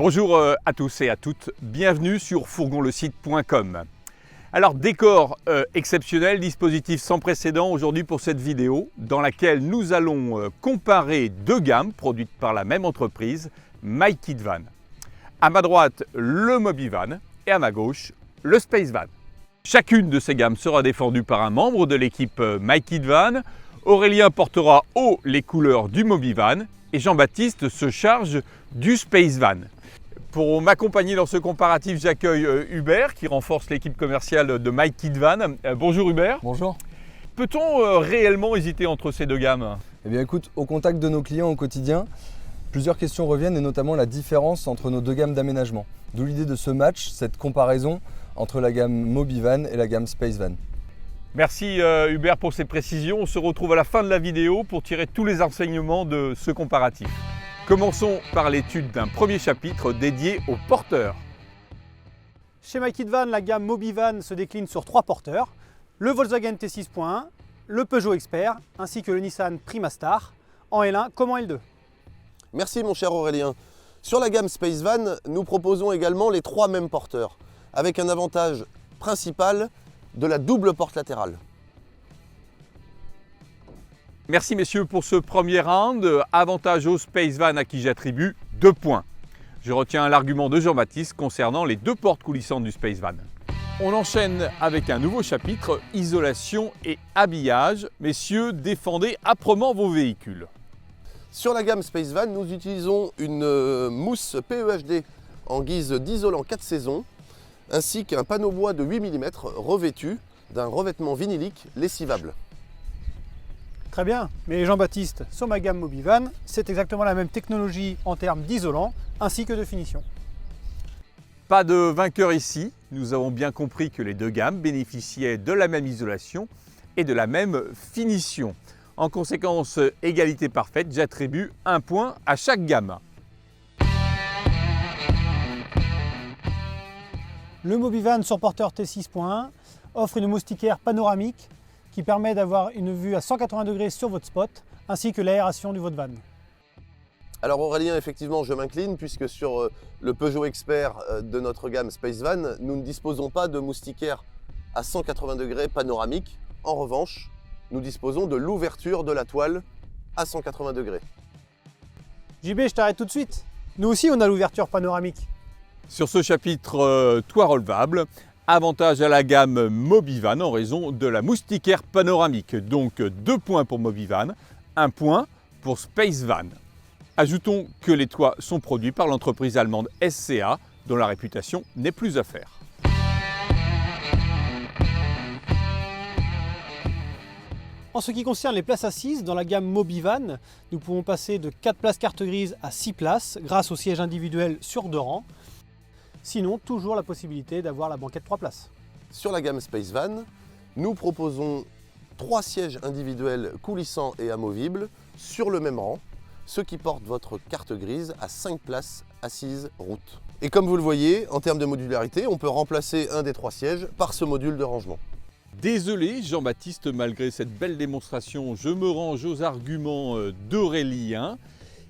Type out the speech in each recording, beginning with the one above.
Bonjour à tous et à toutes, bienvenue sur fourgonlesite.com. Alors décor exceptionnel, dispositif sans précédent aujourd'hui pour cette vidéo dans laquelle nous allons comparer deux gammes produites par la même entreprise, MyKitVan. À ma droite le MobiVan et à ma gauche le SpaceVan. Chacune de ces gammes sera défendue par un membre de l'équipe MyKitVan. Aurélien portera haut les couleurs du MobiVan et Jean-Baptiste se charge du SpaceVan. Pour m'accompagner dans ce comparatif, j'accueille Hubert qui renforce l'équipe commerciale de MyKitVan. Bonjour Hubert. Bonjour. Peut-on réellement hésiter entre ces deux gammes? Eh bien écoute, au contact de nos clients au quotidien, plusieurs questions reviennent et notamment la différence entre nos deux gammes d'aménagement. D'où l'idée de ce match, cette comparaison entre la gamme MobiVan et la gamme SpaceVan. Merci Hubert pour ces précisions. On se retrouve à la fin de la vidéo pour tirer tous les enseignements de ce comparatif. Commençons par l'étude d'un premier chapitre dédié aux porteurs. Chez MyKitVan, la gamme MobiVan se décline sur trois porteurs, le Volkswagen T6.1, le Peugeot Expert ainsi que le Nissan Primastar en L1 comme en L2. Merci mon cher Aurélien. Sur la gamme SpaceVan, nous proposons également les trois mêmes porteurs, avec un avantage principal de la double porte latérale. Merci messieurs pour ce premier round. Avantage au SpaceVan à qui j'attribue 2 points. Je retiens l'argument de Jean-Baptiste concernant les deux portes coulissantes du SpaceVan. On enchaîne avec un nouveau chapitre, isolation et habillage. Messieurs, défendez âprement vos véhicules. Sur la gamme SpaceVan, nous utilisons une mousse PEHD en guise d'isolant 4 saisons, ainsi qu'un panneau bois de 8 mm revêtu d'un revêtement vinylique lessivable. Très bien, mais Jean-Baptiste, sur ma gamme MobiVan, c'est exactement la même technologie en termes d'isolant ainsi que de finition. Pas de vainqueur ici, nous avons bien compris que les deux gammes bénéficiaient de la même isolation et de la même finition. En conséquence, égalité parfaite, j'attribue 1 point à chaque gamme. Le MobiVan sur porteur T6.1 offre une moustiquaire panoramique qui permet d'avoir une vue à 180 degrés sur votre spot ainsi que l'aération de votre van. Alors Aurélien, effectivement, je m'incline puisque sur le Peugeot Expert de notre gamme SpaceVan, nous ne disposons pas de moustiquaire à 180 degrés panoramique. En revanche, nous disposons de l'ouverture de la toile à 180 degrés. JB, je t'arrête tout de suite. Nous aussi, on a l'ouverture panoramique. Sur ce chapitre toit relevable, avantage à la gamme MobiVan en raison de la moustiquaire panoramique. Donc 2 points pour MobiVan, 1 point pour SpaceVan. Ajoutons que les toits sont produits par l'entreprise allemande SCA, dont la réputation n'est plus à faire. En ce qui concerne les places assises, dans la gamme MobiVan, nous pouvons passer de 4 places carte grise à 6 places grâce au siège individuel sur 2 rangs. Sinon, toujours la possibilité d'avoir la banquette 3 places. Sur la gamme SpaceVan, nous proposons 3 sièges individuels coulissants et amovibles sur le même rang, ce qui porte votre carte grise à 5 places assises route. Et comme vous le voyez, en termes de modularité, on peut remplacer un des 3 sièges par ce module de rangement. Désolé Jean-Baptiste, malgré cette belle démonstration, je me range aux arguments d'Aurélien.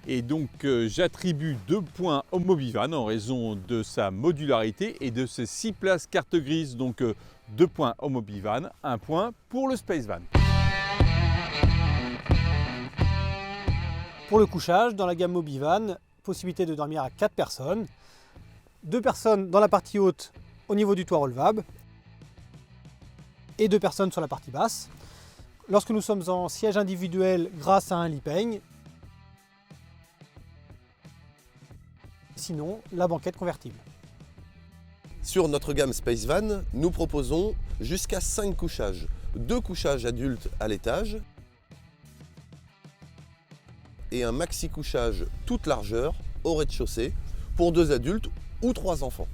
Et donc j'attribue 2 points au MobiVan en raison de sa modularité et de ses 6 places carte grise. Donc 2 points au MobiVan, 1 point pour le SpaceVan. Pour le couchage, dans la gamme MobiVan, possibilité de dormir à 4 personnes. 2 personnes dans la partie haute au niveau du toit relevable et 2 personnes sur la partie basse. Lorsque nous sommes en siège individuel grâce à un lit peigne, sinon la banquette convertible. Sur notre gamme SpaceVan, nous proposons jusqu'à 5 couchages. 2 couchages adultes à l'étage et un maxi couchage toute largeur au rez-de-chaussée pour 2 adultes ou 3 enfants.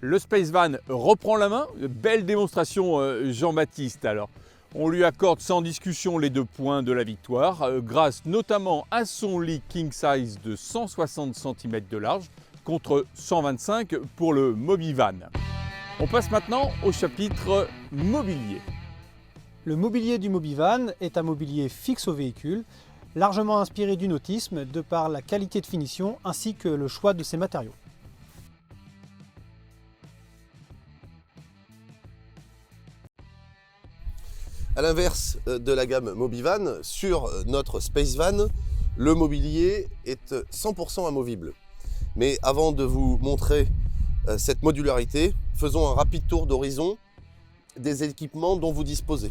Le SpaceVan reprend la main, belle démonstration Jean-Baptiste. Alors, on lui accorde sans discussion les 2 points de la victoire, grâce notamment à son lit king size de 160 cm de large contre 125 pour le MobiVan. On passe maintenant au chapitre mobilier. Le mobilier du MobiVan est un mobilier fixe au véhicule largement inspiré du nautisme de par la qualité de finition ainsi que le choix de ses matériaux. A l'inverse de la gamme Mobivan, sur notre Spacevan, le mobilier est 100% amovible. Mais avant de vous montrer cette modularité, faisons un rapide tour d'horizon des équipements dont vous disposez.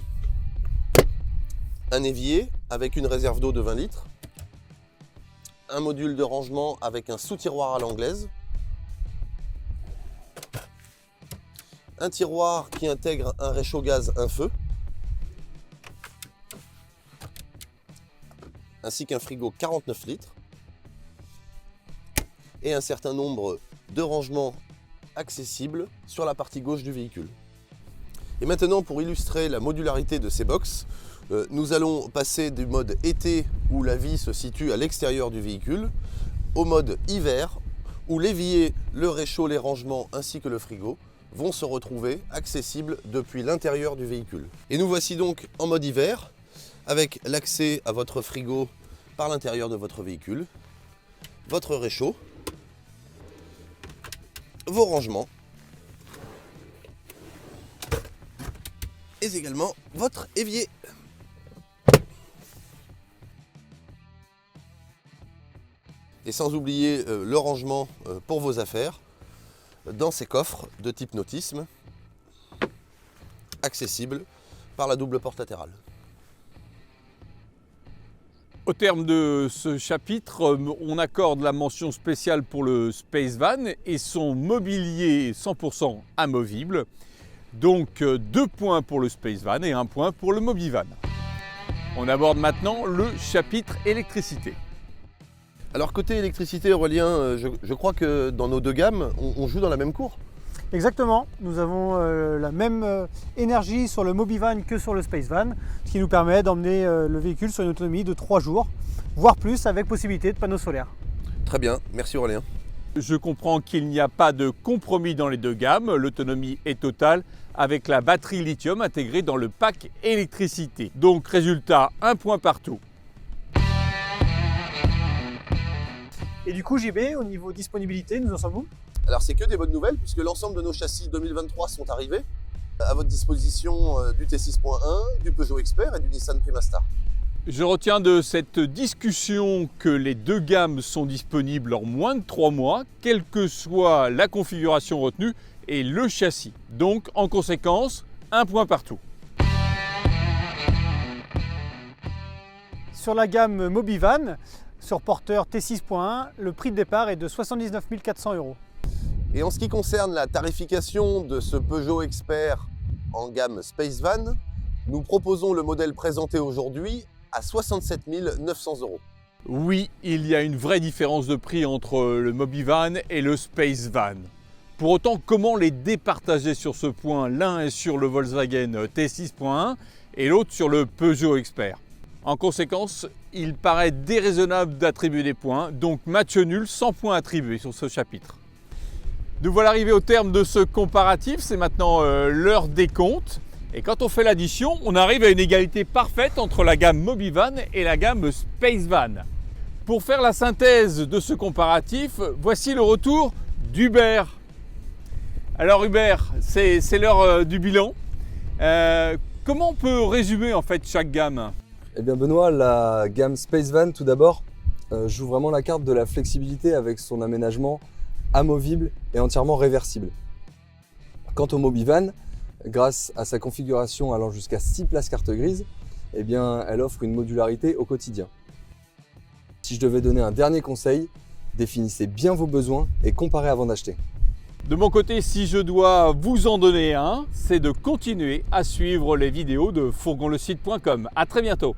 Un évier avec une réserve d'eau de 20 litres, un module de rangement avec un sous-tiroir à l'anglaise, un tiroir qui intègre un réchaud-gaz, un feu, ainsi qu'un frigo 49 litres et un certain nombre de rangements accessibles sur la partie gauche du véhicule. Et maintenant, pour illustrer la modularité de ces box, nous allons passer du mode été où la vie se situe à l'extérieur du véhicule au mode hiver où l'évier, le réchaud, les rangements ainsi que le frigo vont se retrouver accessibles depuis l'intérieur du véhicule. Et nous voici donc en mode hiver avec l'accès à votre frigo par l'intérieur de votre véhicule, votre réchaud, vos rangements et également votre évier. Et sans oublier le rangement pour vos affaires dans ces coffres de type nautisme, accessibles par la double porte latérale. Au terme de ce chapitre, on accorde la mention spéciale pour le Spacevan et son mobilier 100% amovible. Donc 2 points pour le Spacevan et 1 point pour le Mobivan. On aborde maintenant le chapitre électricité. Alors côté électricité, Aurélien, je crois que dans nos 2 gammes, on joue dans la même cour. Exactement, nous avons la même énergie sur le Mobivan que sur le Spacevan, ce qui nous permet d'emmener le véhicule sur une autonomie de 3 jours, voire plus avec possibilité de panneaux solaires. Très bien, merci Aurélien. Je comprends qu'il n'y a pas de compromis dans les 2 gammes, l'autonomie est totale avec la batterie lithium intégrée dans le pack électricité. Donc résultat, 1 point partout. Et du coup JB, au niveau disponibilité, nous en sommes où? Alors c'est que des bonnes nouvelles puisque l'ensemble de nos châssis 2023 sont arrivés. À votre disposition du T6.1, du Peugeot Expert et du Nissan Primastar. Je retiens de cette discussion que les 2 gammes sont disponibles en moins de 3 mois, quelle que soit la configuration retenue et le châssis. Donc en conséquence, 1 point partout. Sur la gamme Mobivan, sur porteur T6.1, le prix de départ est de 79 400 €. Et en ce qui concerne la tarification de ce Peugeot Expert en gamme Spacevan, nous proposons le modèle présenté aujourd'hui à 67 900 €. Oui, il y a une vraie différence de prix entre le Mobivan et le Spacevan. Pour autant, comment les départager sur ce point? L'un est sur le Volkswagen T6.1 et l'autre sur le Peugeot Expert. En conséquence, il paraît déraisonnable d'attribuer des points, donc match nul sans points attribués sur ce chapitre. Nous voilà arrivés au terme de ce comparatif, c'est maintenant l'heure des comptes. Et quand on fait l'addition, on arrive à une égalité parfaite entre la gamme Mobivan et la gamme Spacevan. Pour faire la synthèse de ce comparatif, voici le retour d'Hubert. Alors Hubert, c'est l'heure du bilan. Comment on peut résumer en fait chaque gamme? Eh bien Benoît, la gamme Spacevan tout d'abord joue vraiment la carte de la flexibilité avec son aménagement amovible et entièrement réversible. Quant au Mobivan, grâce à sa configuration allant jusqu'à 6 places carte grise, eh bien, elle offre une modularité au quotidien. Si je devais donner un dernier conseil, définissez bien vos besoins et comparez avant d'acheter. De mon côté, si je dois vous en donner un, c'est de continuer à suivre les vidéos de fourgonlesite.com. À très bientôt.